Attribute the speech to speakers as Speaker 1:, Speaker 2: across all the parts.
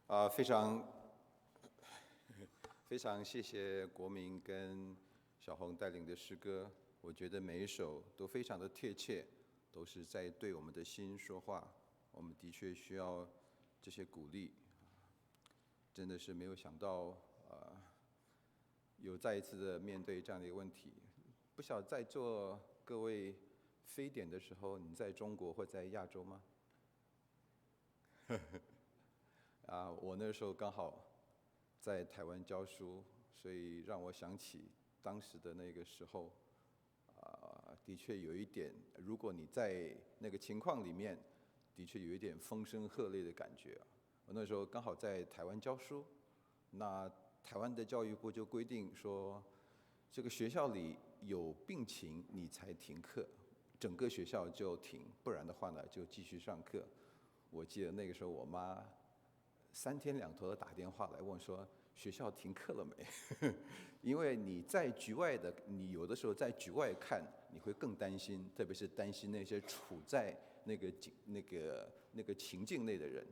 Speaker 1: 非常谢谢国民跟小红带领的诗歌，我觉得每一首都非常的贴切，都是在对我们的心说话。我们的确需要这些鼓励，真的是没有想到，有再一次的面对这样的一个问题。不晓得在座各位非典的时候，你在中国或在亚洲吗？我那时候刚好在台湾教书，所以让我想起当时的那个时候，的确有一点，如果你在那个情况里面，的确有一点风声鹤唳的感觉啊。我那时候刚好在台湾教书，那台湾的教育部就规定说，这个学校里有病情你才停课，整个学校就停，不然的话呢就继续上课。我记得那个时候我妈3天2头的打电话来问说学校停课了没？因为你在局外的，你有的时候在局外看，你会更担心，特别是担心那些处在那个情境内的人。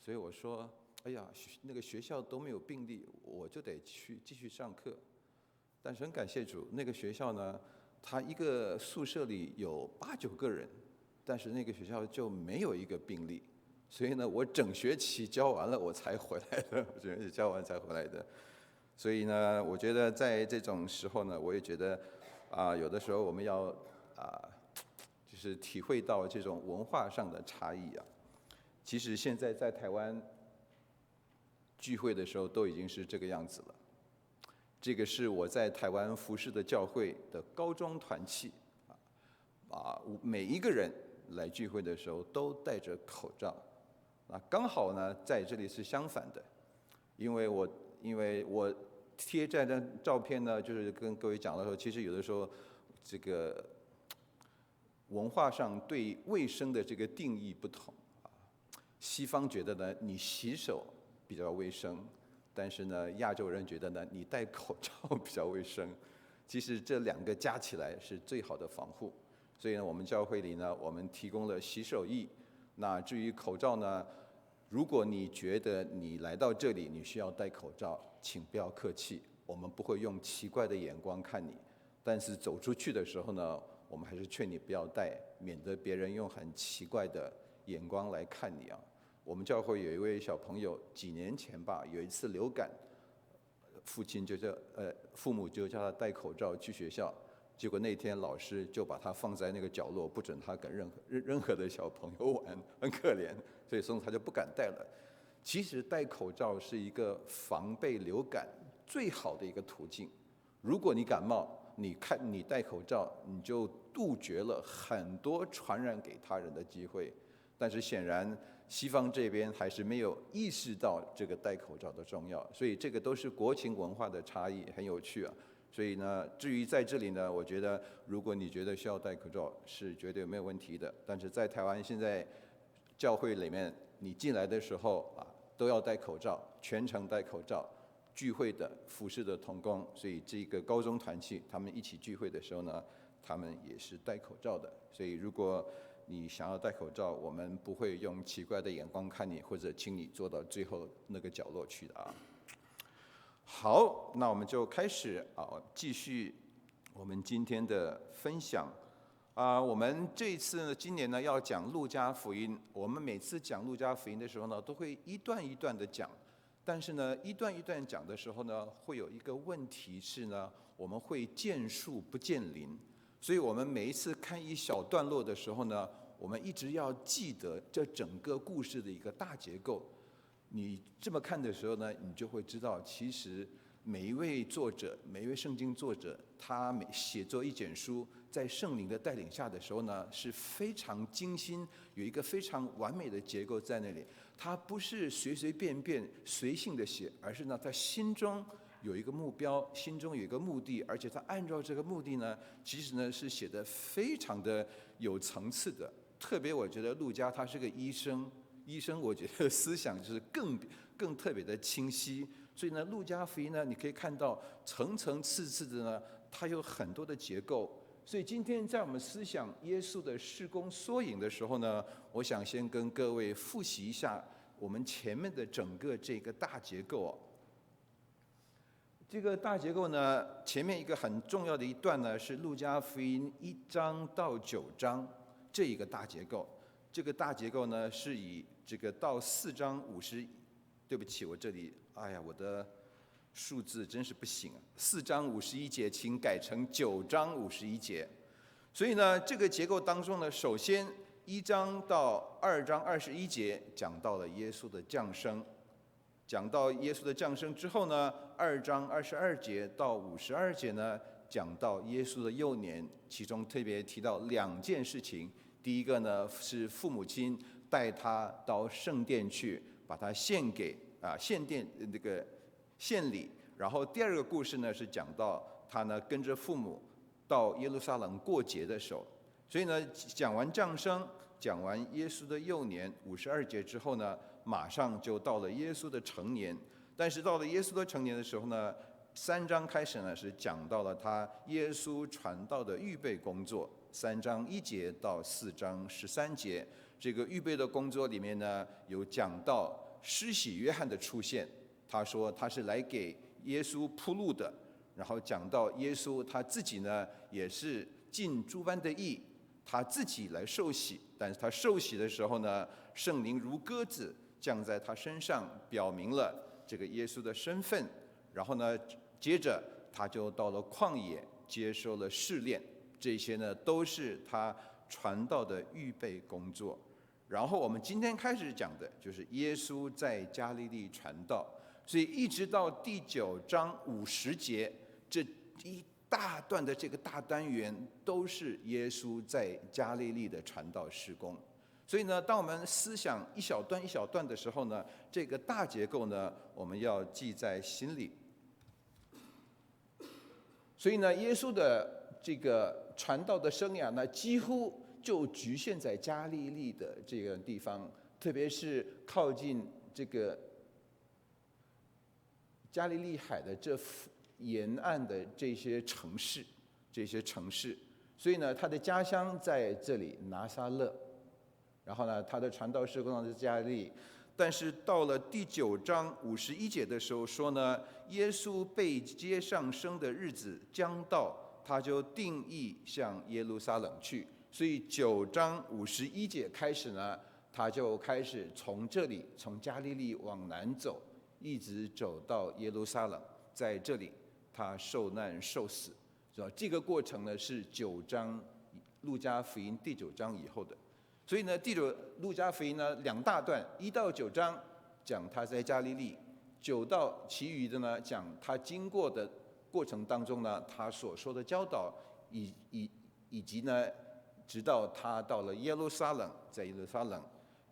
Speaker 1: 所以我说，哎呀，那个学校都没有病例，我就得去继续上课。但是很感谢主，那个学校呢，它一个宿舍里有8、9个人，但是那个学校就没有一个病例。所以呢，我整学期教完了，我才回来的，整学期教完才回来的。所以呢，我觉得在这种时候呢，我也觉得，有的时候我们要就是体会到这种文化上的差异啊。其实现在在台湾聚会的时候都已经是这个样子了。这个是我在台湾服侍的教会的高中团契，每一个人来聚会的时候都戴着口罩。刚好呢，在这里是相反的，因为我贴这张照片呢，就是跟各位讲的时候，其实有的时候这个文化上对卫生的这个定义不同啊。西方觉得呢，你洗手比较卫生，但是呢，亚洲人觉得呢，你戴口罩比较卫生。其实这2个加起来是最好的防护。所以呢，我们教会里呢，我们提供了洗手液。那至于口罩呢，如果你觉得你来到这里你需要戴口罩，请不要客气，我们不会用奇怪的眼光看你。但是走出去的时候呢，我们还是劝你不要戴，免得别人用很奇怪的眼光来看你啊。我们教会有一位小朋友，几年前吧，有一次流感，父母就叫他戴口罩去学校。结果那天老师就把他放在那个角落，不准他跟任何的小朋友玩，很可怜，所以他就不敢戴了。其实戴口罩是一个防备流感最好的一个途径。如果你感冒，你戴口罩，你就杜绝了很多传染给他人的机会。但是显然西方这边还是没有意识到这个戴口罩的重要，所以这个都是国情文化的差异，很有趣啊。所以呢，至于在这里呢，我觉得如果你觉得需要戴口罩，是绝对没有问题的。但是在台湾现在教会里面，你进来的时候都要戴口罩，全程戴口罩。聚会的服侍的同工，所以这个高中团契他们一起聚会的时候呢，他们也是戴口罩的。所以如果你想要戴口罩，我们不会用奇怪的眼光看你，或者请你坐到最后那个角落去的啊。好，那我们就开始继续我们今天的分享。我们这一次呢，今年呢要讲路加福音。我们每次讲路加福音的时候呢，都会一段一段的讲。但是呢，一段一段讲的时候呢，会有一个问题是呢，我们会见树不见林。所以我们每一次看一小段落的时候呢，我们一直要记得这整个故事的一个大结构。你这么看的时候呢，你就会知道，其实每一位作者，每一位圣经作者，他写作一卷书，在圣灵的带领下的时候呢，是非常精心，有一个非常完美的结构在那里。他不是随随便便随性的写，而是呢，他心中有一个目标，心中有一个目的，而且他按照这个目的呢，其实呢是写得非常的有层次的。特别我觉得路加他是个医生，我觉得思想就是更特别的清晰。所以呢，路加福音呢，你可以看到层层次次的呢，它有很多的结构。所以今天在我们思想耶稣的事工缩影的时候呢，我想先跟各位复习一下我们前面的整个这个大结构。这个大结构呢，前面一个很重要的一段呢，是路加福音1章到9章这一个大结构。这个大结构呢，是以这个到4章50，对不起，我这里，哎呀，我的数字真是不行啊！4章51节，请改成9章51节。所以呢，这个结构当中呢，首先1章到2章21节讲到了耶稣的降生。讲到耶稣的降生之后呢，2章22节到52节呢，讲到耶稣的幼年，其中特别提到2件事情。第一个呢是父母亲带他到圣殿去，把他献给献礼。然后第二个故事呢是讲到他呢跟着父母到耶路撒冷过节的时候。所以呢，讲完降生，讲完耶稣的幼年52节之后呢，马上就到了耶稣的成年。但是到了耶稣的成年的时候呢，3章开始呢是讲到了他耶稣传道的预备工作，3章1节到4章13节。这个预备的工作里面呢，有讲到施洗约翰的出现，他说他是来给耶稣铺路的。然后讲到耶稣他自己呢，也是尽诸般的义，他自己来受洗，但是他受洗的时候呢，圣灵如鸽子降在他身上，表明了这个耶稣的身份。然后呢，接着他就到了旷野，接受了试炼。这些呢，都是他传道的预备工作。然后我们今天开始讲的就是耶稣在加利利传道，所以一直到第9章50节，这一大段的这个大单元都是耶稣在加利利的传道事工。所以呢，当我们思想一小段一小段的时候呢，这个大结构呢，我们要记在心里。所以呢，耶稣的这个传道的生涯呢，几乎就局限在加利利的这个地方，特别是靠近这个加利利海的这沿岸的这些城市。所以呢，他的家乡在这里拿撒勒。然后呢，他的传道事工在加利利。但是到了第9章51节的时候说呢，耶稣被接上升的日子将到，他就定义向耶路撒冷去。所以9章51节开始呢，他就开始从这里，从加利利往南走，一直走到耶路撒冷，在这里他受难受死。这个过程呢是9章路加福音第9章以后的。所以呢，路加福音呢2大段，1到9章讲他在加利利，9到其余的呢讲他经过的过程当中呢，他所说的教导，以及呢，直到他到了耶路撒冷，在耶路撒冷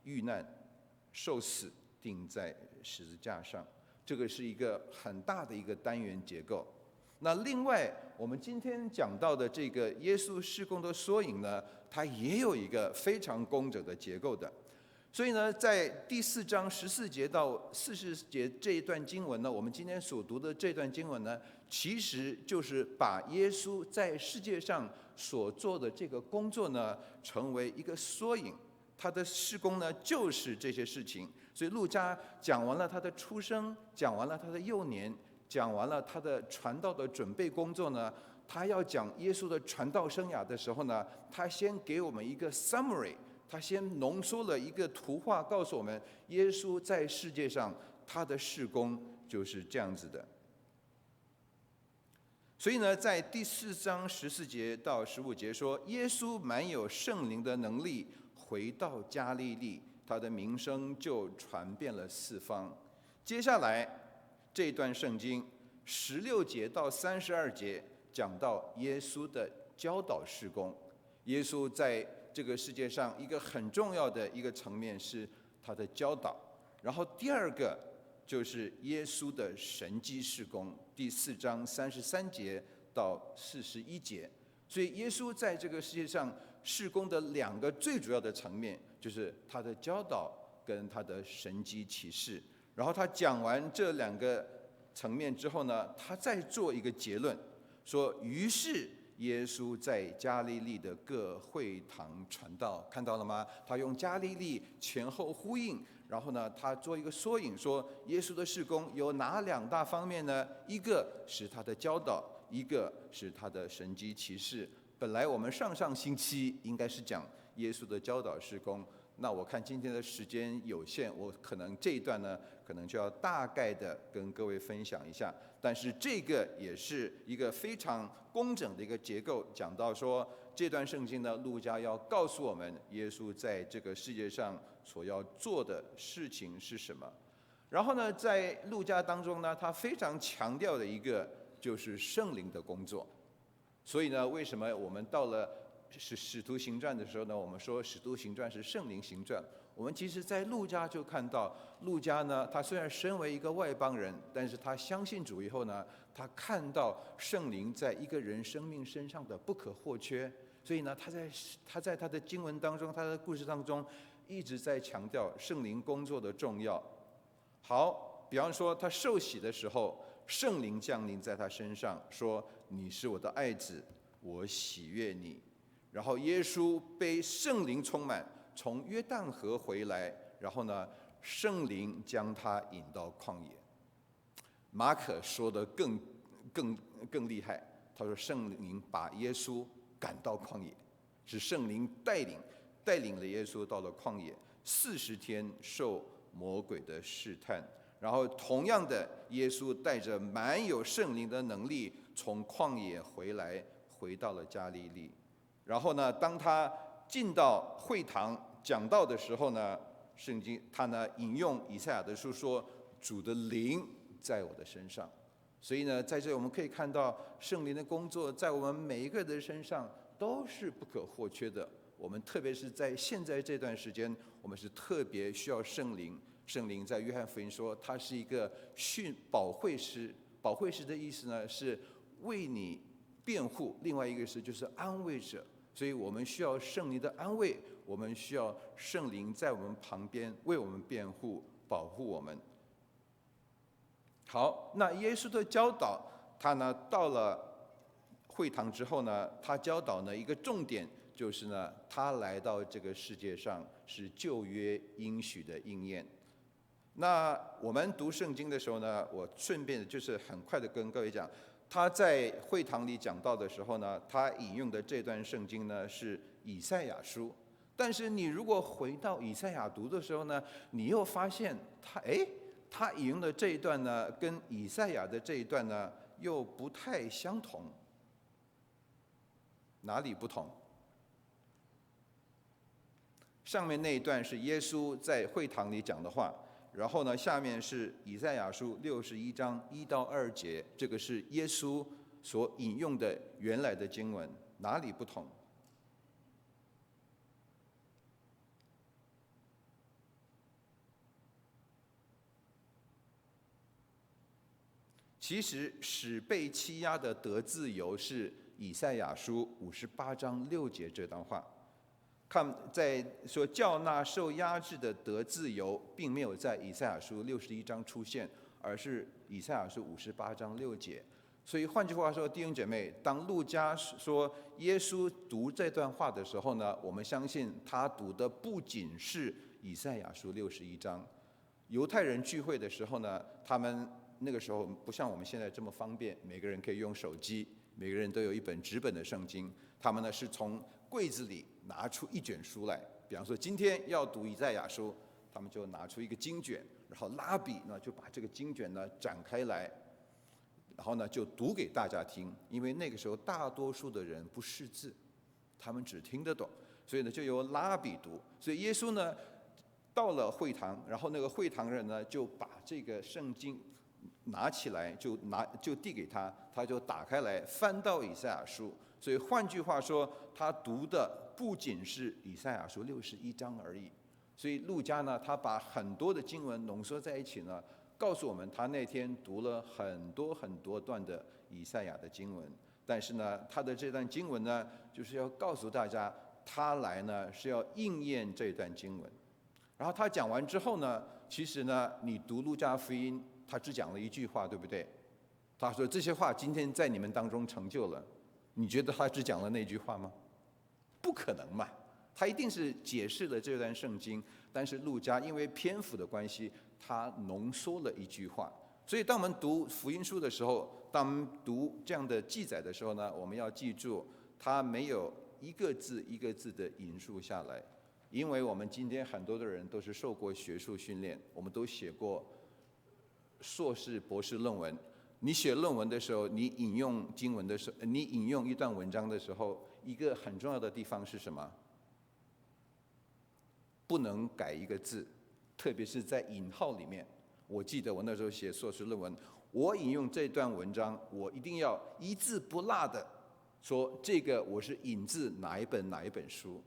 Speaker 1: 遇难、受死、钉在十字架上。这个是一个很大的一个单元结构。那另外，我们今天讲到的这个耶稣事工的缩影呢，它也有一个非常工整的结构的。所以呢，在第4章14节到40节这一段经文呢，我们今天所读的这段经文呢，其实就是把耶稣在世界上所做的这个工作呢，成为一个缩影。他的事工呢，就是这些事情。所以路加讲完了他的出生，讲完了他的幼年，讲完了他的传道的准备工作呢，他要讲耶稣的传道生涯的时候呢，他先给我们一个 summary， 他先浓缩了一个图画，告诉我们耶稣在世界上他的事工就是这样子的。所以呢，在第4章14节到15节说，耶稣满有圣灵的能力，回到加利利，他的名声就传遍了四方。接下来这段圣经16节到32节讲到耶稣的教导事工。耶稣在这个世界上一个很重要的一个层面是他的教导。然后第二个就是耶稣的神迹事工，第4章33节到41节。所以耶稣在这个世界上事工的2个最主要的层面，就是他的教导跟他的神迹奇事。然后他讲完这2个层面之后呢，他再做一个结论，说于是耶稣在加利利的各会堂传道。看到了吗？他用加利利前后呼应，然后呢，他做一个缩影，说耶稣的事工有哪2大方面呢？一个是他的教导，一个是他的神迹奇事。本来我们上星期应该是讲耶稣的教导事工，那我看今天的时间有限，我可能这一段呢，可能就要大概的跟各位分享一下。但是这个也是一个非常工整的一个结构，讲到说这段圣经呢，路加要告诉我们耶稣在这个世界上所要做的事情是什么。然后呢，在路加当中呢，他非常强调的一个就是圣灵的工作。所以呢，为什么我们到了使徒行传的时候呢，我们说使徒行传是圣灵行传。我们其实在路加就看到，路加呢，他虽然身为一个外邦人，但是他相信主以后呢，他看到圣灵在一个人生命身上的不可或缺。所以呢，他在他的经文当中，他的故事当中，一直在强调圣灵工作的重要。好，比方说他受洗的时候，圣灵降临在他身上，说：“你是我的爱子，我喜悦你。”然后耶稣被圣灵充满，从约旦河回来，然后呢，圣灵将他引到旷野。马可说的更厉害，他说圣灵把耶稣赶到旷野，是圣灵带领了耶稣到了旷野，40天受魔鬼的试探。然后同样的，耶稣带着满有圣灵的能力从旷野回来，回到了加利利。然后呢，当他进到会堂讲道的时候呢，圣经他呢引用以赛亚的书说：“主的灵在我的身上。”所以呢，在这里我们可以看到圣灵的工作在我们每一个人的身上都是不可或缺的。我们特别是在现在这段时间，我们是特别需要圣灵。圣灵在约翰福音说，他是一个保惠师。保惠师的意思呢，是为你辩护；另外一个是就是安慰者。所以我们需要圣灵的安慰，我们需要圣灵在我们旁边为我们辩护、保护我们。好，那耶稣的教导，他呢到了会堂之后呢，他教导呢一个重点就是呢，他来到这个世界上是旧约应许的应验。那我们读圣经的时候呢，我顺便就是很快的跟各位讲，他在会堂里讲道的时候呢，他引用的这段圣经呢是以赛亚书。但是你如果回到以赛亚读的时候呢，你又发现他引用的这一段呢，跟以赛亚的这一段呢又不太相同。哪里不同？上面那一段是耶稣在会堂里讲的话。然后呢，下面是以赛亚书61章1到2节，这个是耶稣所引用的原来的经文，哪里不同？其实使被欺压的得自由是以赛亚书58章6节这段话。看，在说叫那受压制的得自由，并没有在以赛亚书61章出现，而是以赛亚书58章6节。所以换句话说，弟兄姐妹，当路加说耶稣读这段话的时候呢，我们相信他读的不仅是以赛亚书61章。犹太人聚会的时候呢，他们那个时候不像我们现在这么方便，每个人可以用手机，每个人都有一本纸本的圣经。他们呢是从柜子里拿出一卷书来，比方说今天要读以赛亚书，他们就拿出一个经卷，然后拉笔呢就把这个经卷呢展开来，然后呢就读给大家听。因为那个时候大多数的人不识字，他们只听得懂，所以呢就由拉笔读。所以耶稣呢到了会堂，然后那个会堂人呢就把这个圣经拿起来，就递给他，他就打开来翻到以赛亚书。所以换句话说，他读的不仅是以赛亚书61章而已。所以路加呢，他把很多的经文浓缩在一起呢，告诉我们他那天读了很多段的以赛亚的经文。但是呢，他的这段经文呢，就是要告诉大家，他来呢是要应验这段经文。然后他讲完之后呢，其实呢，你读路加福音，他只讲了一句话，对不对？他说这些话今天在你们当中成就了。你觉得他只讲了那句话吗？不可能嘛！他一定是解释了这段圣经，但是路加因为篇幅的关系，他浓缩了一句话。所以当我们读福音书的时候，当我们读这样的记载的时候呢，我们要记住，他没有一个字一个字的引述下来，因为我们今天很多的人都是受过学术训练，我们都写过硕士、博士论文。你写论文的时候，你引用经文的时候，你引用一段文章的时候，一个很重要的地方是什么？不能改一个字，特别是在引号里面。我记得我那时候写硕士论文，我引用这段文章，我一定要一字不落的说这个我是引自哪一本书。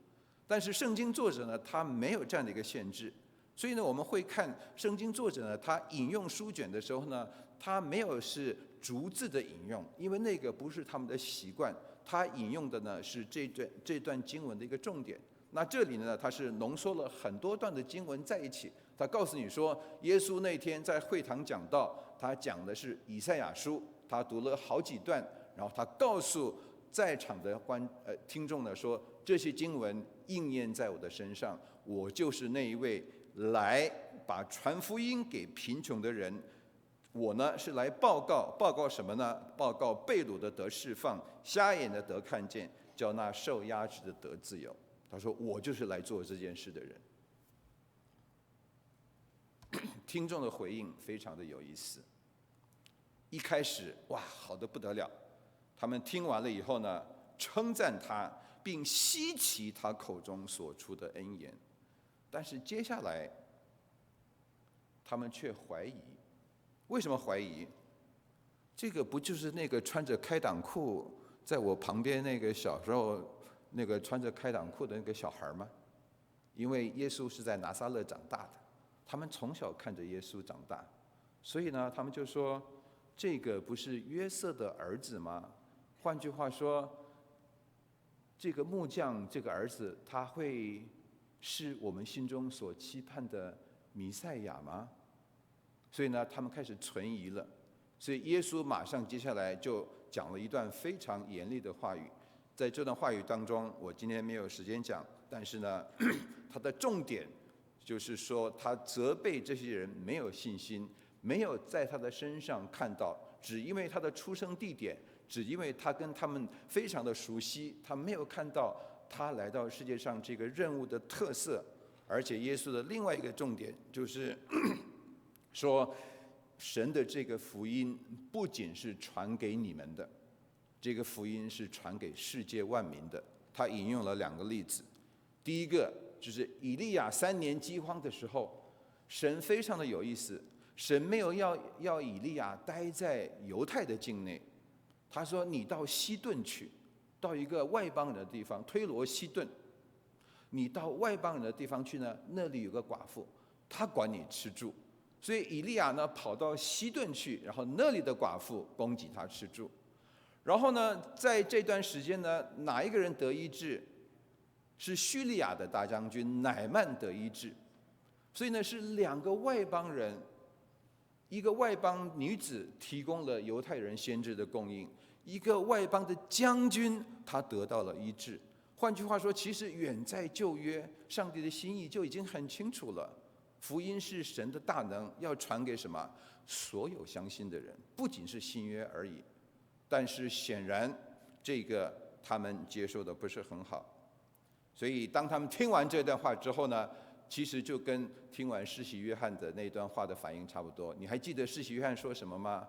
Speaker 1: 但是圣经作者呢，他没有这样的一个限制，所以呢，我们会看圣经作者呢，他引用书卷的时候呢，他没有是逐字的引用，因为那个不是他们的习惯，他引用的呢是这段经文的一个重点。那这里呢，他是浓缩了很多段的经文在一起。他告诉你说，耶稣那天在会堂讲道，他讲的是以赛亚书，他读了好几段，然后他告诉在场的听众呢说，这些经文应验在我的身上，我就是那一位来把传福音给贫穷的人。我呢是来报告什么呢？报告被掳的得释放，瞎眼的得看见，叫那受压制的得自由。他说我就是来做这件事的人。听众的回应非常的有意思。一开始哇，好得不得了，他们听完了以后呢，称赞他，并稀奇他口中所出的恩言。但是接下来，他们却怀疑。为什么怀疑？这个不就是那个穿着开裆裤，在我旁边那个小时候那个穿着开裆裤的那个小孩吗？因为耶稣是在拿撒勒长大的，他们从小看着耶稣长大，所以呢，他们就说这个不是约瑟的儿子吗？换句话说，这个木匠这个儿子，他会是我们心中所期盼的弥赛亚吗？所以呢，他们开始存疑了。所以耶稣马上接下来就讲了一段非常严厉的话语。在这段话语当中，我今天没有时间讲，但是呢，他的重点就是说，他责备这些人没有信心，没有在他的身上看到，只因为他的出生地点，只因为他跟他们非常的熟悉，他没有看到他来到世界上这个任务的特色。而且耶稣的另外一个重点就是说，神的这个福音不仅是传给你们的，这个福音是传给世界万民的。他引用了2个例子，第一个就是以利亚3年饥荒的时候，神非常的有意思，神没有要以利亚待在犹太的境内，他说你到西顿去，到一个外邦人的地方，推罗西顿，你到外邦人的地方去呢，那里有个寡妇，她管你吃住。所以以利亚呢跑到西顿去，然后那里的寡妇供给他吃住。然后呢，在这段时间呢，哪一个人得医治？是叙利亚的大将军乃曼得医治。所以呢，是2个外邦人，一个外邦女子提供了犹太人先知的供应，一个外邦的将军他得到了医治。换句话说，其实远在旧约，上帝的心意就已经很清楚了。福音是神的大能，要传给什么？所有相信的人，不仅是新约而已。但是显然，这个他们接受的不是很好。所以当他们听完这段话之后呢，其实就跟听完施洗约翰的那段话的反应差不多。你还记得施洗约翰说什么吗？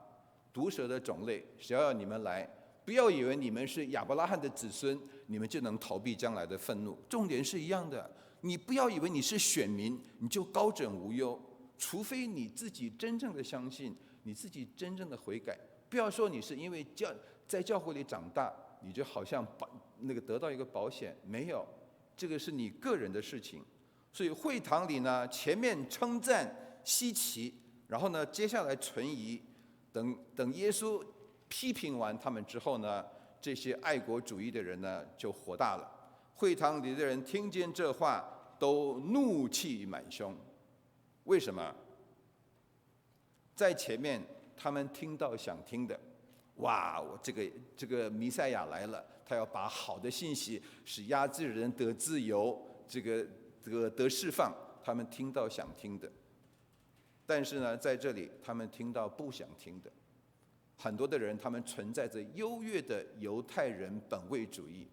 Speaker 1: 毒蛇的种类，谁要你们来？不要以为你们是亚伯拉罕的子孙，你们就能逃避将来的愤怒。重点是一样的。你不要以为你是选民，你就高枕无忧，除非你自己真正的相信，你自己真正的悔改。不要说你是因为在教会里长大，你就好像得到一个保险，没有，这个是你个人的事情。所以会堂里呢，前面称赞稀奇，然后呢，接下来存疑，等耶稣批评完他们之后呢，这些爱国主义的人呢就火大了。会堂里的人听见这话，都怒气满胸。为什么？在前面他们听到想听的，哇，我这个弥赛亚来了，他要把好的信息使压制人得自由，这个得释放，他们听到想听的，但是呢，在这里他们听到不想听的。很多的人他们存在着优越的犹太人本位主义。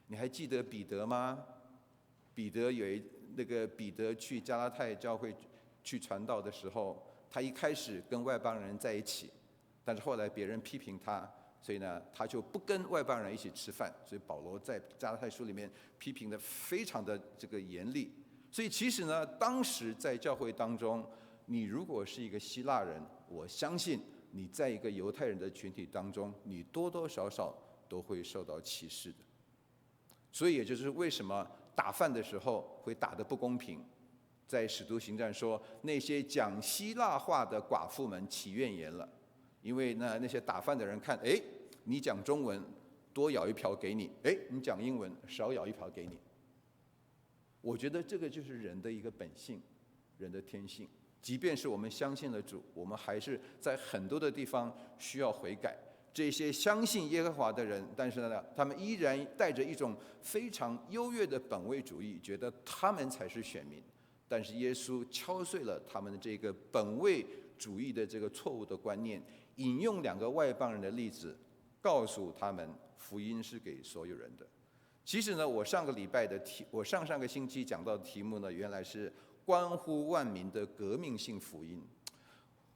Speaker 1: 你还记得彼得吗？彼得去加拉太教会去传道的时候，他一开始跟外邦人在一起，但是后来别人批评他，所以呢，他就不跟外邦人一起吃饭。所以保罗在加拉太书里面批评的非常的这个严厉。所以其实呢，当时在教会当中，你如果是一个希腊人，我相信你在一个犹太人的群体当中，你多多少少都会受到歧视的。所以也就是为什么打饭的时候会打得不公平。在使徒行传说，那些讲希腊话的寡妇们起怨言了，因为呢，那些打饭的人看，你讲中文多舀一瓢给你，你讲英文少舀一瓢给你。我觉得这个就是人的一个本性，人的天性。即便是我们相信了主，我们还是在很多的地方需要悔改。这些相信耶和华的人，但是呢，他们依然带着一种非常优越的本位主义，觉得他们才是选民。但是耶稣敲碎了他们的这个本位主义的这个错误的观念，引用2个外邦人的例子，告诉他们福音是给所有人的。其实呢，我上上个星期讲到的题目呢，原来是关乎万民的革命性福音。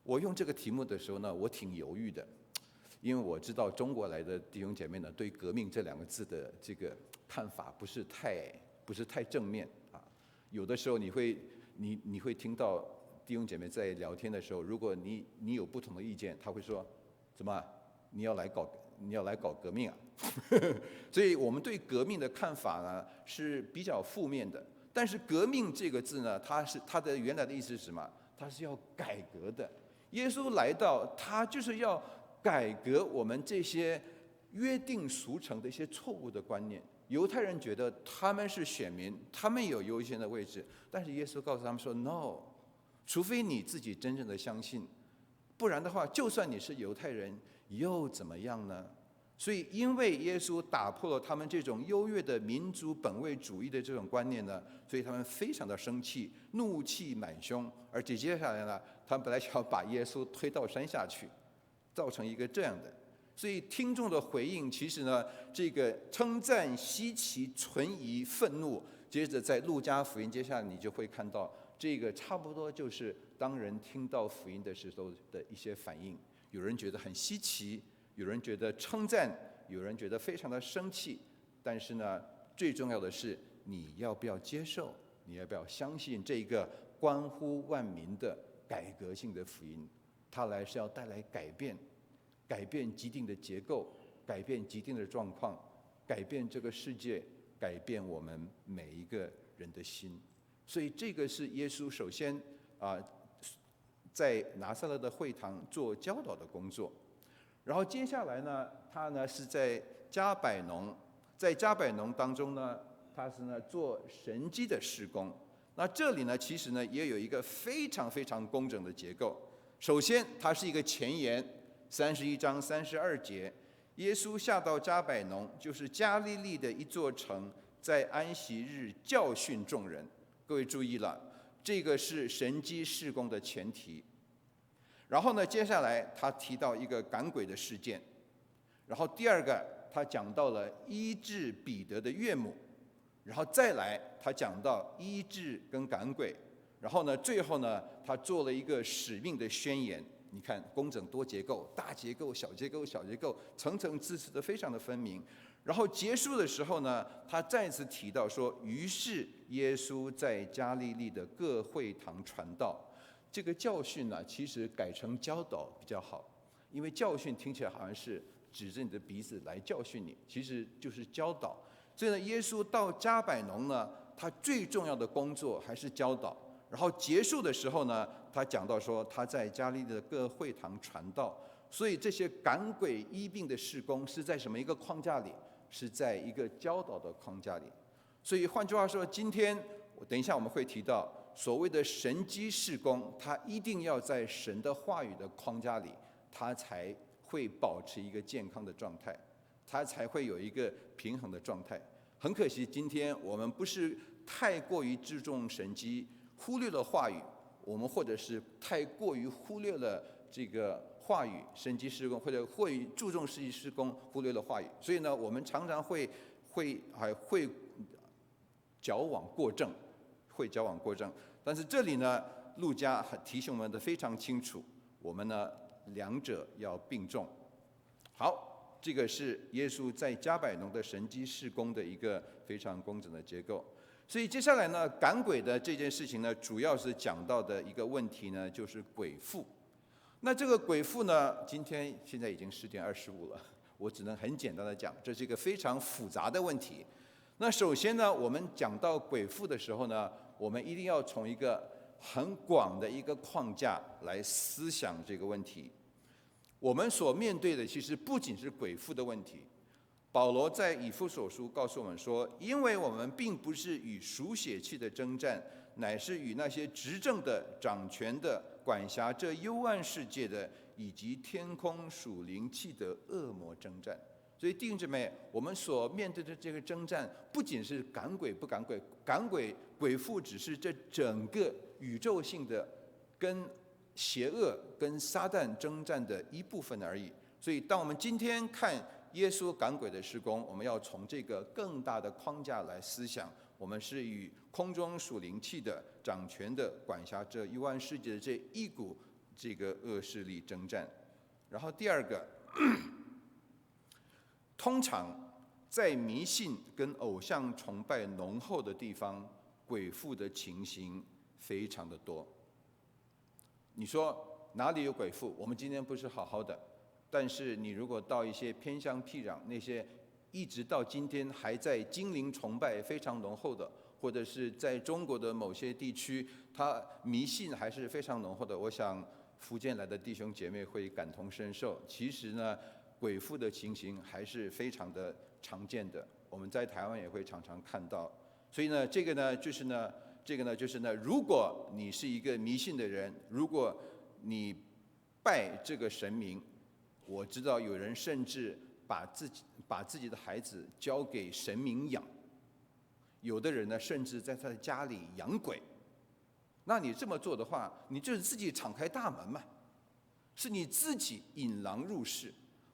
Speaker 1: 我用这个题目的时候呢，我挺犹豫的，因为我知道中国来的弟兄姐妹呢，对革命这2个字的这个看法不是太正面啊。有的时候你会听到弟兄姐妹在聊天的时候，如果你有不同的意见，他会说：怎么你要来搞革命啊？所以我们对革命的看法呢是比较负面的。但是革命这个字呢，它的原来的意思是什么？它是要改革的。耶稣来到，他就是要改革我们这些约定俗成的一些错误的观念。犹太人觉得他们是选民，他们有优先的位置，但是耶稣告诉他们说 ：“No， 除非你自己真正的相信，不然的话，就算你是犹太人，又怎么样呢？”所以，因为耶稣打破了他们这种优越的民族本位主义的这种观念呢，所以他们非常的生气，怒气满胸，而且接下来呢，他们本来想要把耶稣推到山下去，造成一个这样的。所以听众的回应，其实呢，这个称赞、稀奇、存疑、愤怒，接着在路加福音，接下来你就会看到，这个差不多就是当人听到福音的时候的一些反应。有人觉得很稀奇，有人觉得称赞，有人觉得非常的生气。但是呢，最重要的是，你要不要接受？你要不要相信这个关乎万民的改革性的福音？它来是要带来改变。改变既定的结构，改变既定的状况，改变这个世界，改变我们每一个人的心。所以这个是耶稣首先在拿撒勒的会堂做教导的工作。然后接下来呢，他呢是在加百农，在加百农当中呢，他是呢做神迹的事工。那这里呢，其实呢也有一个非常非常工整的结构。首先，它是一个前言。31章32节，耶稣下到加百农，就是加利利的一座城，在安息日教训众人。各位注意了，这个是神迹事工的前提。然后呢，接下来他提到一个赶鬼的事件，然后第二个他讲到了医治彼得的岳母，然后再来他讲到医治跟赶鬼，然后呢，最后呢，他做了一个使命的宣言。你看，工整多结构，大结构、小结构、小结构，层层次次的非常的分明。然后结束的时候呢，他再次提到说，于是耶稣在加利利的各会堂传道。这个教训呢，其实改成教导比较好，因为教训听起来好像是指着你的鼻子来教训你，其实就是教导。所以呢，耶稣到加百农呢，他最重要的工作还是教导。然后结束的时候呢，他讲到说他在加利利的各会堂传道。所以这些赶鬼医病的事工是在什么一个框架里？是在一个教导的框架里。所以换句话说，今天等一下我们会提到所谓的神迹事工，它一定要在神的话语的框架里，它才会保持一个健康的状态，它才会有一个平衡的状态。很可惜，今天我们不是太过于注重神迹，忽略了话语，我们或者是太过于忽略了这个话语神迹事工，或者过于注重神迹事工，忽略了话语。所以呢，我们常常会矫枉过正，但是这里呢，路加提醒我们的非常清楚，我们呢两者要并重。好，这个是耶稣在加百农的神迹事工的一个非常工整的结构。所以接下来呢，赶鬼的这件事情呢，主要是讲到的一个问题呢，就是鬼附。那这个鬼附呢，现在已经10点25了，我只能很简单的讲，这是一个非常复杂的问题。那首先呢，我们讲到鬼附的时候呢，我们一定要从一个很广的一个框架来思想这个问题。我们所面对的其实不仅是鬼附的问题。保罗在以弗所书告诉我们说，因为我们并不是与属血气的征战，乃是与那些执政的、掌权的、管辖这幽暗世界的，以及天空属灵气的恶魔征战。所以弟兄姊妹，我们所面对的这个征战，不仅是赶鬼不赶鬼，鬼附只是这整个宇宙性的跟邪恶、跟撒旦征战的一部分而已。所以当我们今天看耶稣赶鬼的事工，我们要从这个更大的框架来思想，我们是与空中属灵气的、掌权的、管辖这幽暗世界的这一股这个恶势力征战。然后第二个，通常在迷信跟偶像崇拜浓厚的地方，鬼附的情形非常的多。你说哪里有鬼附？我们今天不是好好的，但是你如果到一些偏乡僻壤，那些一直到今天还在精灵崇拜非常浓厚的，或者是在中国的某些地区，它迷信还是非常浓厚的，我想福建来的弟兄姐妹会感同身受。其实呢，鬼附的情形还是非常的常见的，我们在台湾也会常常看到。所以呢，这个呢就是呢，如果你是一个迷信的人，如果你拜这个神明，我知道有人甚至把自己的孩子交给神明养，有的人呢甚至在他的家里养鬼。那你这么做的话，你就是自己敞开大门嘛，是你自己引狼入室。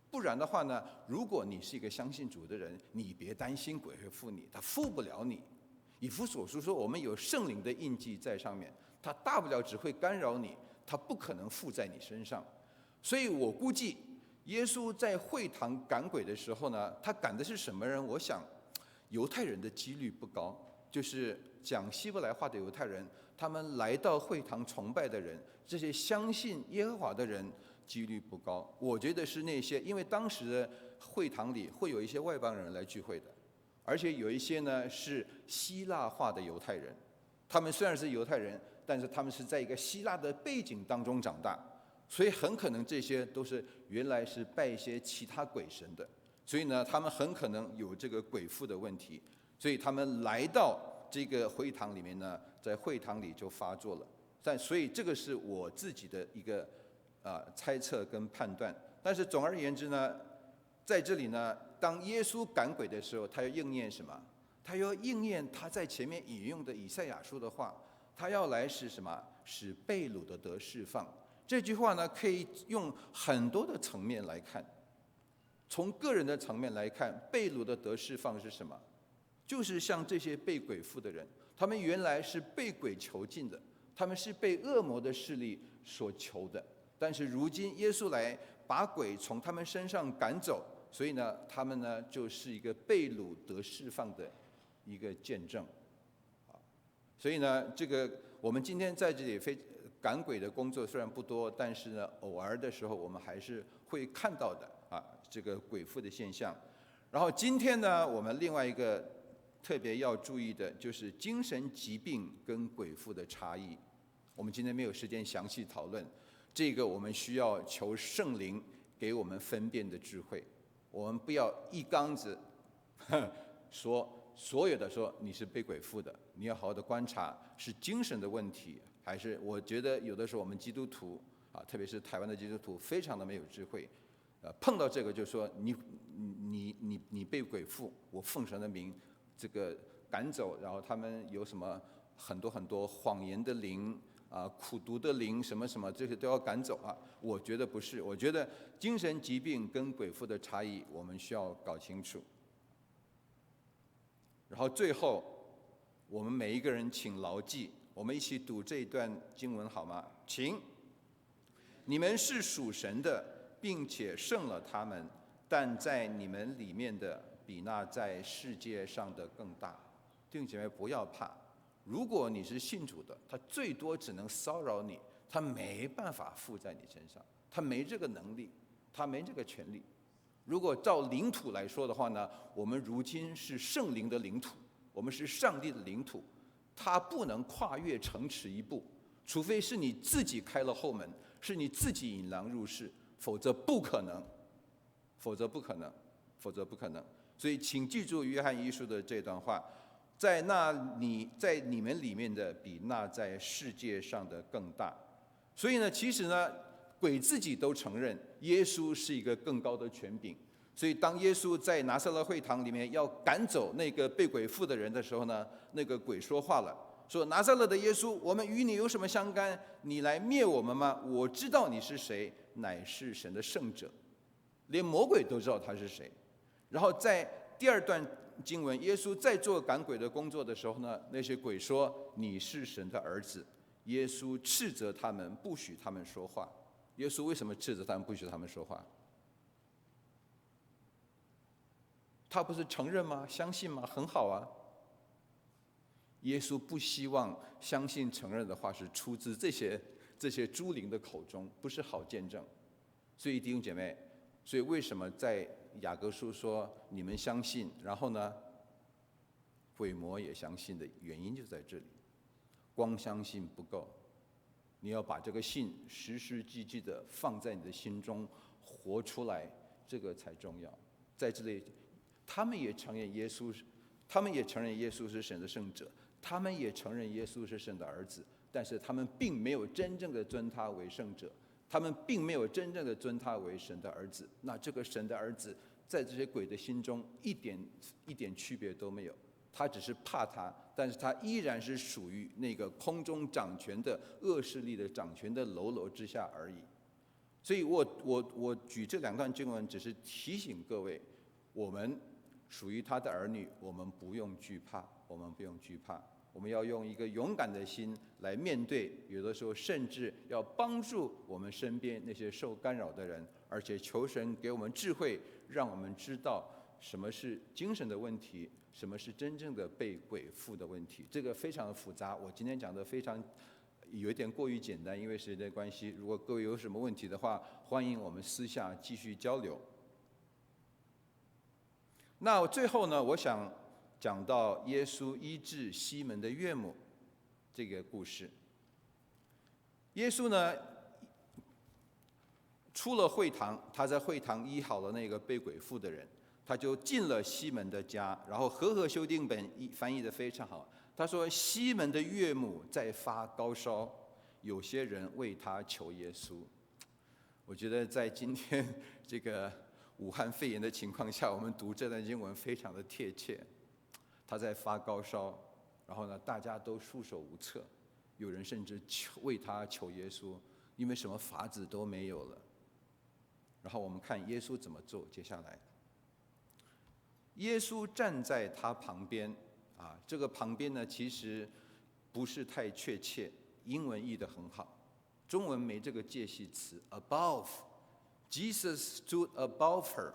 Speaker 1: 不然的话呢，如果你是一个相信主的人，你别担心鬼会附你，他附不了你。以弗所书说，我们有圣灵的印记在上面，他大不了只会干扰你，他不可能附在你身上。所以我估计耶稣在会堂赶鬼的时候呢，他赶的是什么人？我想犹太人的几率不高，就是讲希伯来话的犹太人，他们来到会堂崇拜的人，这些相信耶和华的人几率不高。我觉得是那些，因为当时的会堂里会有一些外邦人来聚会的，而且有一些呢是希腊化的犹太人，他们虽然是犹太人，但是他们是在一个希腊的背景当中长大，所以很可能这些都是原来是拜一些其他鬼神的，所以呢，他们很可能有这个鬼附的问题，所以他们来到这个会堂里面呢，在会堂里就发作了。所以这个是我自己的一个猜测跟判断。但是总而言之呢，在这里呢，当耶稣赶鬼的时候，他要应验什么？他要应验他在前面引用的以赛亚书的话，他要来使什么？使被掳的得释放。这句话呢，可以用很多的层面来看。从个人的层面来看，被掳的得释放是什么？就是像这些被鬼附的人，他们原来是被鬼囚禁的，他们是被恶魔的势力所囚的，但是如今耶稣来把鬼从他们身上赶走，所以呢，他们呢就是一个被掳得释放的一个见证。所以呢，这个我们今天在这里赶鬼的工作虽然不多，但是呢，偶尔的时候我们还是会看到的这个鬼附的现象。然后今天呢，我们另外一个特别要注意的就是精神疾病跟鬼附的差异。我们今天没有时间详细讨论，这个我们需要求圣灵给我们分辨的智慧。我们不要一竿子说所有的说你是被鬼附的，你要好好的观察是精神的问题，还是我觉得有的时候我们基督徒特别是台湾的基督徒非常的没有智慧，碰到这个就说你被鬼附，我奉神的名这个赶走，然后他们有什么很多谎言的灵啊、苦毒的灵什么什么，这些都要赶走啊。我觉得不是，我觉得精神疾病跟鬼附的差异，我们需要搞清楚。然后最后，我们每一个人请牢记，我们一起读这一段经文好吗？请。你们是属神的，并且胜了他们，但在你们里面的比那在世界上的更大。弟兄姐妹，不要怕。如果你是信主的，他最多只能骚扰你，他没办法附在你身上，他没这个能力，他没这个权利。如果照领土来说的话呢，我们如今是圣灵的领土，我们是上帝的领土，他不能跨越城池一步，除非是你自己开了后门，是你自己引狼入室，否则不可能，否则不可能，否则不可能。所以请记住约翰一书的这段话，在你们里面的比那在世界上的更大。所以呢，其实呢，鬼自己都承认耶稣是一个更高的权柄。所以当耶稣在拿撒勒会堂里面要赶走那个被鬼附的人的时候呢，那个鬼说话了，说拿撒勒的耶稣，我们与你有什么相干？你来灭我们吗？我知道你是谁，乃是神的圣者。连魔鬼都知道他是谁。然后在第二段经文，耶稣在做赶鬼的工作的时候呢，那些鬼说你是神的儿子。耶稣斥责他们，不许他们说话。耶稣为什么斥责他们，不许他们说话？他不是承认吗？相信吗？很好啊。耶稣不希望相信承认的话是出自这些诸灵的口中，不是好见证。所以弟兄姐妹，所以为什么在雅各书说你们相信，然后呢，鬼魔也相信的原因就在这里。光相信不够，你要把这个信实实际际的放在你的心中，活出来，这个才重要。在这里，他们也承认耶稣是神的圣者，他们也承认耶稣是神的儿子，但是他们并没有真正的尊他为圣者，他们并没有真正的尊他为神的儿子。那这个神的儿子在这些鬼的心中一点区别都没有，他只是怕他，但是他依然是属于那个空中掌权的恶势力的掌权的喽啰之下而已。所以我举这两段经文，只是提醒各位，我们属于他的儿女，我们不用惧怕，我们不用惧怕，我们要用一个勇敢的心来面对，有的时候甚至要帮助我们身边那些受干扰的人，而且求神给我们智慧，让我们知道什么是精神的问题，什么是真正的被鬼附的问题。这个非常的复杂，我今天讲的非常有一点过于简单，因为时间的关系。如果各位有什么问题的话，欢迎我们私下继续交流。那最后呢，我想讲到耶稣医治西门的岳母这个故事。耶稣呢出了会堂，他在会堂医好了那个被鬼附的人，他就进了西门的家。然后和合修订本翻译得非常好，他说西门的岳母在发高烧，有些人为他求耶稣。我觉得在今天这个武汉肺炎的情况下，我们读这段经文非常的贴切。他在发高烧，然后呢，大家都束手无策，有人甚至为他求耶稣，因为什么法子都没有了。然后我们看耶稣怎么做。接下来，耶稣站在他旁边，这个旁边呢，其实不是太确切，英文译得很好，中文没这个介系词 above。Jesus stood above her。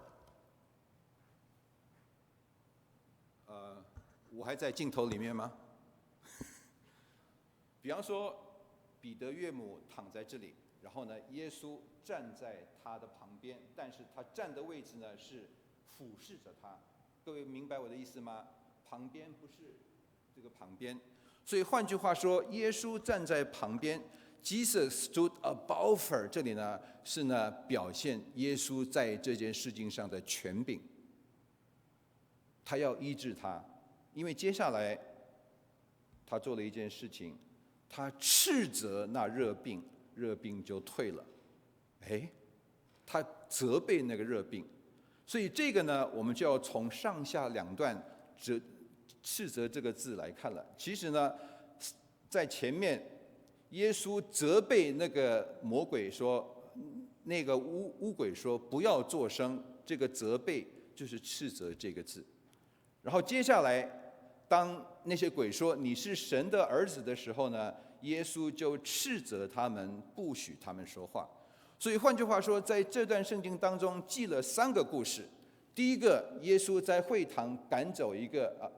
Speaker 1: 我还在镜头里面吗？比方说，彼得岳母躺在这里，然后呢，耶稣站在他的旁边，但是他站的位置呢是俯视着他。各位明白我的意思吗？旁边不是这个旁边，所以换句话说，耶稣站在旁边。Jesus stood above her， 这里呢是表现耶稣在这件事情上的权柄，他要医治他，因为接下来他做了一件事情，他斥责那热病，热病就退了。他责备那个热病，所以这个呢，我们就要从上下两段斥责这个字来看了。其实呢，在前面，耶稣责备那个魔鬼说，那个污鬼说不要作声，这个责备就是斥责这个字。然后接下来，当那些鬼说你是神的儿子的时候呢，耶稣就斥责他们，不许他们说话。所以换句话说，在这段圣经当中记了3个故事。第一个，耶稣在会堂赶走一个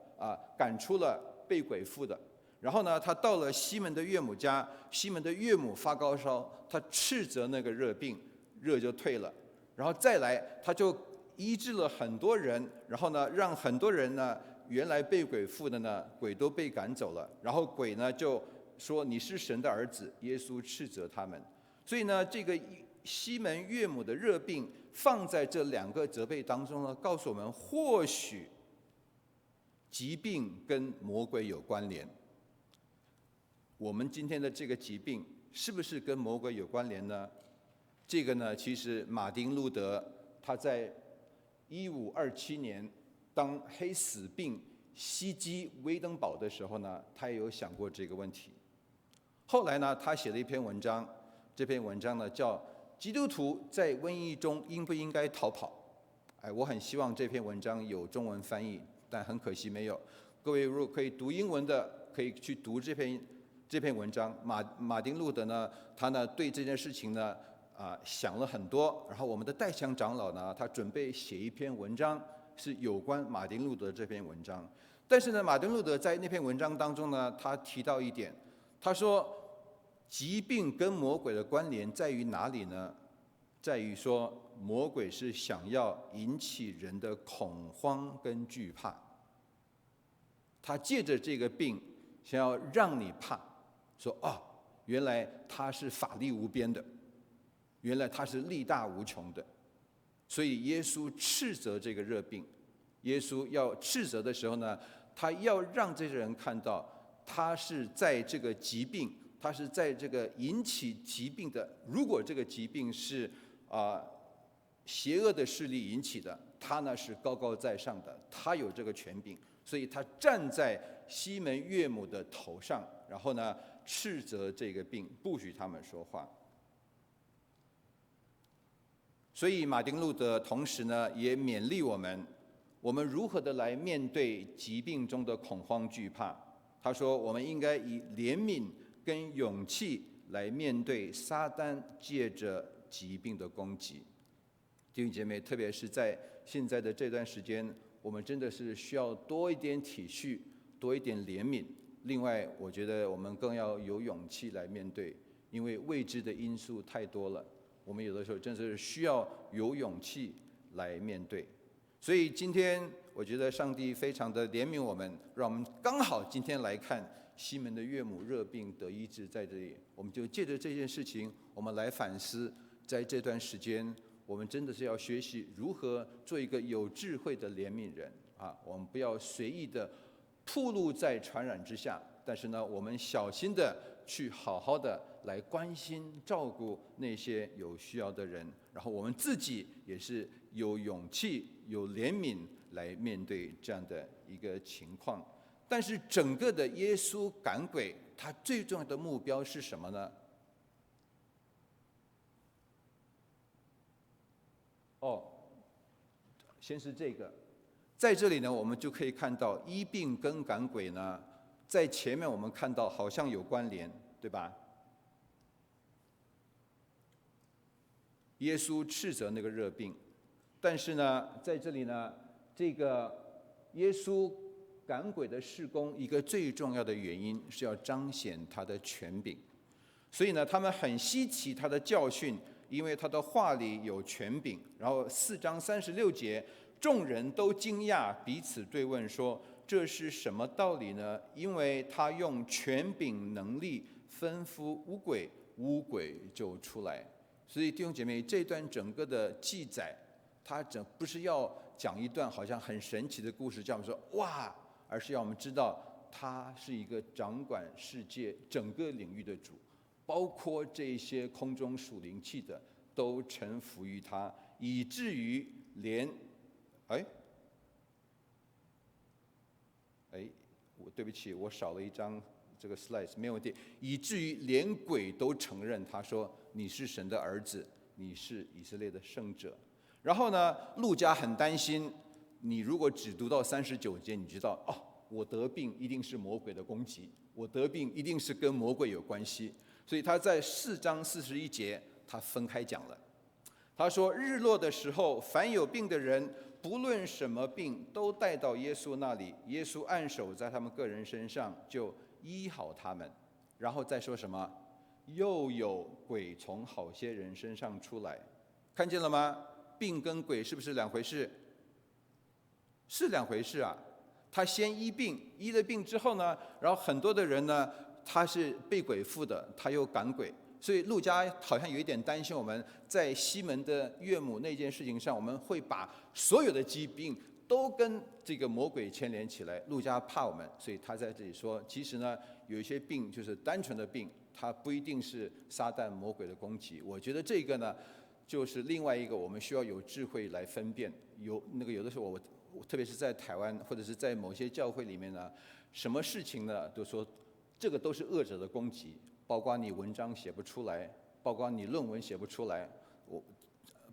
Speaker 1: 赶出了被鬼附的。然后呢，他到了西门的岳母家，西门的岳母发高烧，他斥责那个热病，热就退了。然后再来，他就医治了很多人，然后呢，让很多人呢，原来被鬼附的呢，鬼都被赶走了。然后鬼呢就说你是神的儿子，耶稣斥责他们。所以呢，这个西门岳母的热病放在这2个责备当中呢，告诉我们或许疾病跟魔鬼有关联。我们今天的这个疾病是不是跟魔鬼有关联呢？这个呢，其实马丁路德他在1527年当黑死病袭击威登堡的时候呢，他也有想过这个问题。后来呢，他写了一篇文章，这篇文章呢叫《基督徒在瘟疫中应不应该逃跑》。我很希望这篇文章有中文翻译，但很可惜没有。各位如果可以读英文的，可以去读这篇文章。马丁路德呢，他呢对这件事情呢想了很多。然后我们的戴强长老呢，他准备写一篇文章，是有关马丁路德这篇文章。但是呢，马丁路德在那篇文章当中呢，他提到一点，他说疾病跟魔鬼的关联在于哪里呢？在于说魔鬼是想要引起人的恐慌跟惧怕，他借着这个病想要让你怕，说原来他是法力无边的，原来他是力大无穷的。所以耶稣斥责这个热病，耶稣要斥责的时候呢，他要让这些人看到，他是在这个疾病，他是在这个引起疾病的，如果这个疾病是邪恶的势力引起的，他呢是高高在上的，他有这个权柄，所以他站在西门岳母的头上，然后呢斥责这个病，不许他们说话。所以马丁路德同时呢也勉励我们如何的来面对疾病中的恐慌惧怕。他说我们应该以怜悯跟勇气来面对撒旦借着疾病的攻击。弟兄姐妹，特别是在现在的这段时间，我们真的是需要多一点体恤，多一点怜悯。另外，我觉得我们更要有勇气来面对，因为未知的因素太多了。我们有的时候真是需要有勇气来面对。所以今天我觉得上帝非常的怜悯我们，让我们刚好今天来看西门的岳母热病得医治在这里，我们就借着这件事情，我们来反思，在这段时间，我们真的是要学习如何做一个有智慧的怜悯人我们不要随意的暴露在传染之下，但是呢，我们小心的去好好的来关心照顾那些有需要的人，然后我们自己也是有勇气有怜悯来面对这样的一个情况。但是整个的耶稣赶鬼，他最重要的目标是什么呢？先是这个，在这里呢，我们就可以看到医病跟赶鬼呢，在前面我们看到好像有关联，对吧？耶稣斥责那个热病，但是呢，在这里呢，这个耶稣赶鬼的事工，一个最重要的原因是要彰显他的权柄。所以呢，他们很稀奇他的教训，因为他的话里有权柄。然后4章36节，众人都惊讶，彼此对问说：“这是什么道理呢？因为他用权柄能力吩咐污鬼，污鬼就出来。”所以弟兄姐妹，这段整个的记载，它不是要讲一段好像很神奇的故事，叫我们说哇，而是要我们知道他是一个掌管世界整个领域的主，包括这些空中属灵气的都臣服于他，以至于连对不起，我少了一张这个 slide， 没有问题。以至于连鬼都承认，他说你是神的儿子，你是以色列的圣者。然后呢，路加很担心，你如果只读到39节，你知道哦，我得病一定是魔鬼的攻击，我得病一定是跟魔鬼有关系。所以他在4章41节，他分开讲了。他说：日落的时候，凡有病的人，不论什么病，都带到耶稣那里。耶稣按手在他们个人身上，就医好他们。然后再说什么？又有鬼从好些人身上出来，看见了吗？病跟鬼是不是两回事？是两回事啊！他先医病，医了病之后呢，然后很多的人呢，他是被鬼附的，他又赶鬼。所以路加好像有一点担心我们在西门的岳母那件事情上，我们会把所有的疾病都跟这个魔鬼牵连起来。路加怕我们，所以他在这里说，其实呢，有一些病就是单纯的病，它不一定是撒旦魔鬼的攻击。我觉得这个呢，就是另外一个我们需要有智慧来分辨。有的时候我特别是在台湾或者是在某些教会里面呢，什么事情呢都说这个都是恶者的攻击。包括你文章写不出来，包括你论文写不出来，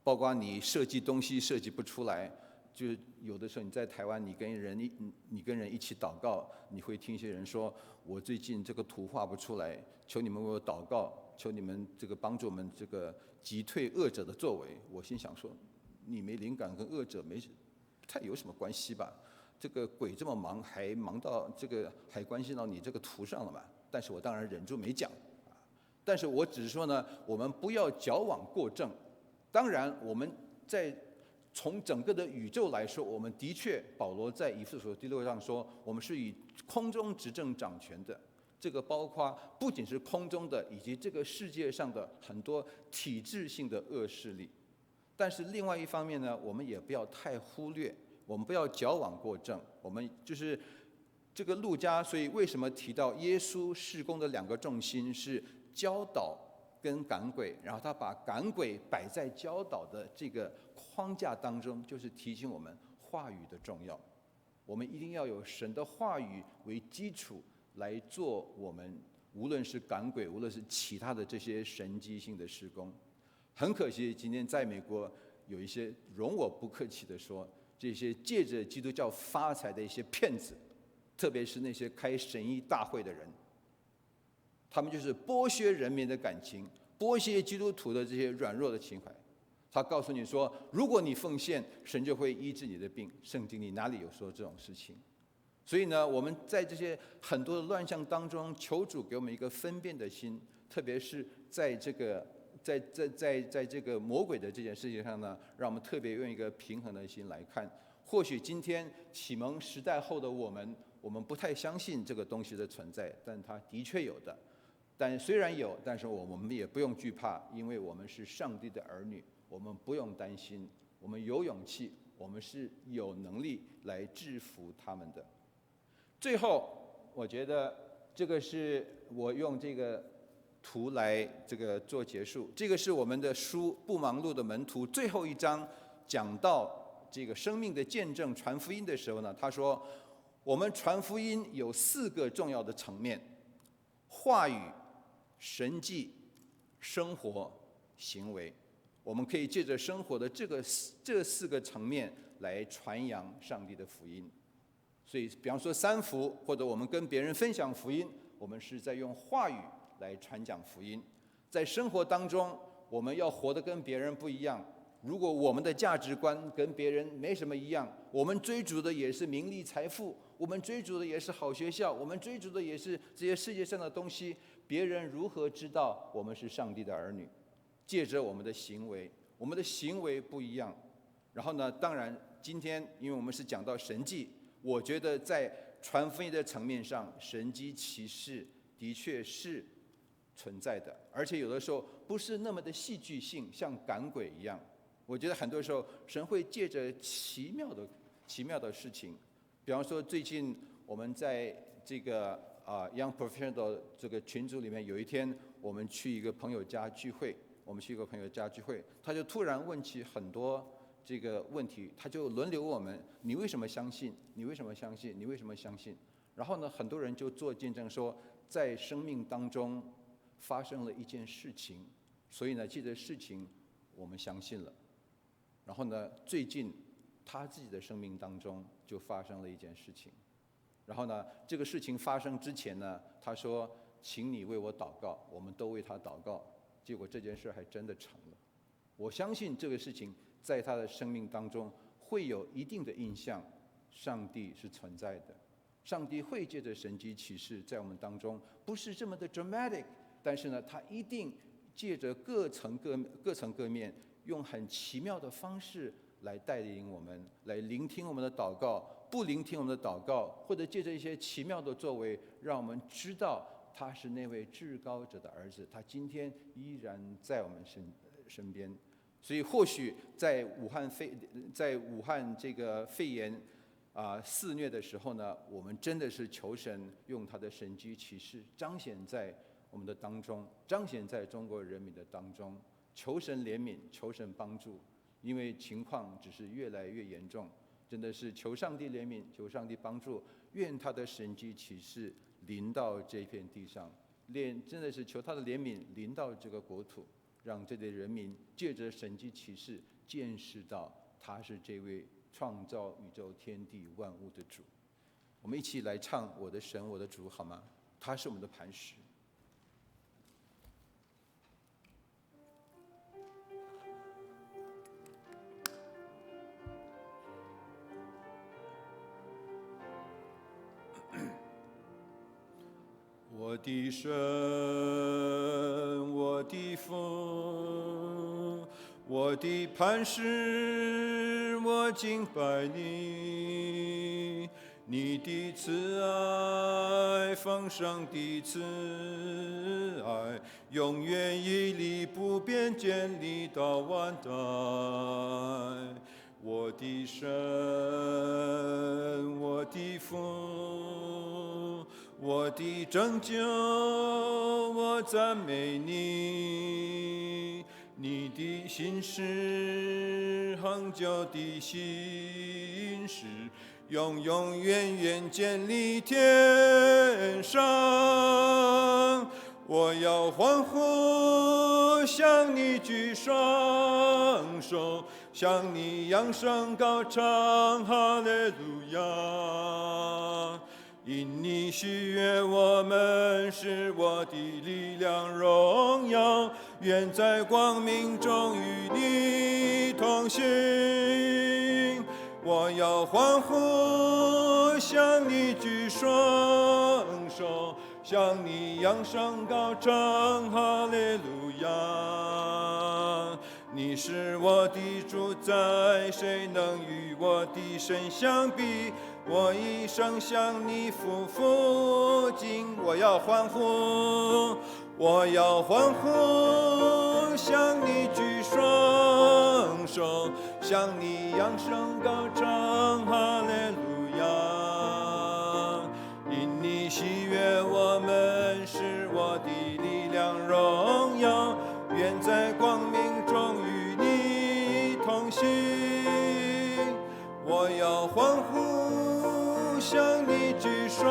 Speaker 1: 包括你设计东西设计不出来，就是有的时候你在台湾，你跟人一起祷告，你会听一些人说，我最近这个图画不出来，求你们为我祷告，求你们这个帮助我们这个击退恶者的作为。我心想说，你没灵感跟恶者没太有什么关系吧？这个鬼这么忙，还忙到这个还关系到你这个图上了嘛？但是我当然忍住没讲，但是我只是说呢，我们不要矫枉过正。当然，我们从整个的宇宙来说，我们的确，保罗在以弗所第6章说，我们是以空中执政掌权的。这个包括不仅是空中的，以及这个世界上的很多体制性的恶势力。但是另外一方面呢，我们也不要太忽略，我们不要矫枉过正，我们就是这个路加，所以为什么提到耶稣事工的2个重心是教导跟赶鬼，然后他把赶鬼摆在教导的这个框架当中，就是提醒我们话语的重要。我们一定要有神的话语为基础来做我们无论是赶鬼，无论是其他的这些神迹性的事工。很可惜，今天在美国有一些，容我不客气地说，这些借着基督教发财的一些骗子。特别是那些开神医大会的人，他们就是剥削人民的感情，剥削基督徒的这些软弱的情怀。他告诉你说，如果你奉献，神就会医治你的病。圣经里哪里有说这种事情？所以呢，我们在这些很多的乱象当中，求主给我们一个分辨的心，特别是在这个魔鬼的这件事情上呢，让我们特别用一个平衡的心来看。或许今天启蒙时代后的我们不太相信这个东西的存在，但它的确有的。但虽然有，但是我们也不用惧怕，因为我们是上帝的儿女，我们不用担心，我们有勇气，我们是有能力来制服他们的。最后，我觉得这个是我用这个图来这个做结束。这个是我们的书《不忙碌的门徒》最后一章讲到这个生命的见证传福音的时候呢，他说我们传福音有4个重要的层面：话语、神迹、生活、行为。我们可以借着生活的这4个层面来传扬上帝的福音。所以比方说3福，或者我们跟别人分享福音，我们是在用话语来传讲福音。在生活当中，我们要活得跟别人不一样。如果我们的价值观跟别人没什么一样，我们追逐的也是名利财富，我们追逐的也是好学校，我们追逐的也是这些世界上的东西，别人如何知道我们是上帝的儿女？借着我们的行为，我们的行为不一样。然后呢，当然今天因为我们是讲到神迹，我觉得在传福音的层面上，神迹奇事的确是存在的，而且有的时候不是那么的戏剧性，像赶鬼一样。我觉得很多时候神会借着奇妙的事情，比方说最近我们在这个Young Professional 这个群组里面，有一天我们去一个朋友家聚会，他就突然问起很多这个问题，他就轮流我们：你为什么相信？你为什么相信？你为什么相信？然后呢，很多人就做见证说，在生命当中发生了一件事情，所以呢，这个事情我们相信了。然后呢，最近他自己的生命当中就发生了一件事情。然后呢，这个事情发生之前呢，他说：“请你为我祷告。”我们都为他祷告。结果这件事还真的成了。我相信这个事情在他的生命当中会有一定的印象，上帝是存在的。上帝会借着神迹奇事在我们当中，不是这么的 dramatic， 但是呢，他一定借着各层各面，用很奇妙的方式来带领我们，来聆听我们的祷告，不聆听我们的祷告，或者借着一些奇妙的作为，让我们知道他是那位至高者的儿子，他今天依然在我们身边。所以或许在武汉这个肺炎肆虐的时候呢，我们真的是求神用他的神迹奇事彰显在我们的当中，彰显在中国人民的当中，求神怜悯，求神帮助，因为情况只是越来越严重，真的是求上帝怜悯，求上帝帮助，愿他的神迹奇事临到这片地上，真的是求他的怜悯临到这个国土，让这类人民借着神迹奇事见识到他是这位创造宇宙天地万物的主。我们一起来唱《我的神我的主》好吗？他是我们的磐石。我的神，我的父，我的磐石，我敬拜你。你的慈爱，丰盛的慈爱，永远屹立不变，建立到万代。我的神，我的父，我的拯救，我赞美你。你的心事，恒久的心事，永永远远建立天上。我要欢呼，向你举双手，向你扬声高唱，哈利路亚。因你喜悦我们，是我的力量荣耀，愿在光明中与你同行。我要欢呼，向你举双手，向你扬声高唱，哈利路亚。你是我的主宰，谁能与我的神相比？我一生向你父敬，我要欢呼，我要欢呼，向你举双手，向你扬声高唱，哈利路亚。因你喜悦我们，是我的力量荣耀，愿在光明中与你同行。我要欢呼，向你举双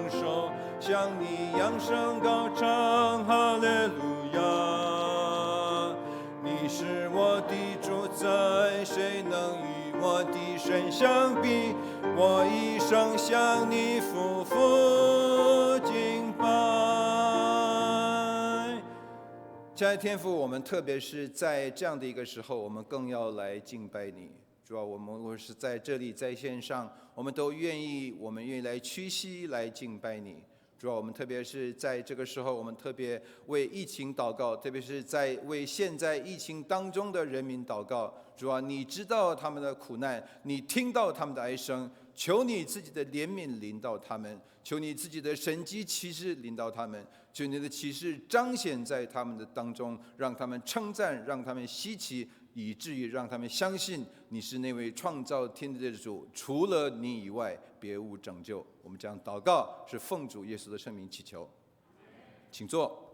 Speaker 1: 手，向你扬声高唱，哈利路亚。你是我的主宰，谁能与我的神相比？我一生向你敬拜。亲爱的天父，我们特别是在这样的一个时候，我们更要来敬拜你。主要我们是在这里，在线上，我们愿意来屈膝来敬拜你。主要我们特别是在这个时候，我们特别为疫情祷告，特别是在为现在疫情当中的人民祷告。主啊，你知道他们的苦难，你听到他们的哀声，求你自己的怜悯临到他们，求你自己的神迹奇事临到他们，求你的奇事彰显在他们的当中，让他们称赞，让他们稀奇，以至于让他们相信你是那位创造天地的主，除了你以外别无拯救。我们这样祷告，是奉主耶稣的圣名祈求，请坐。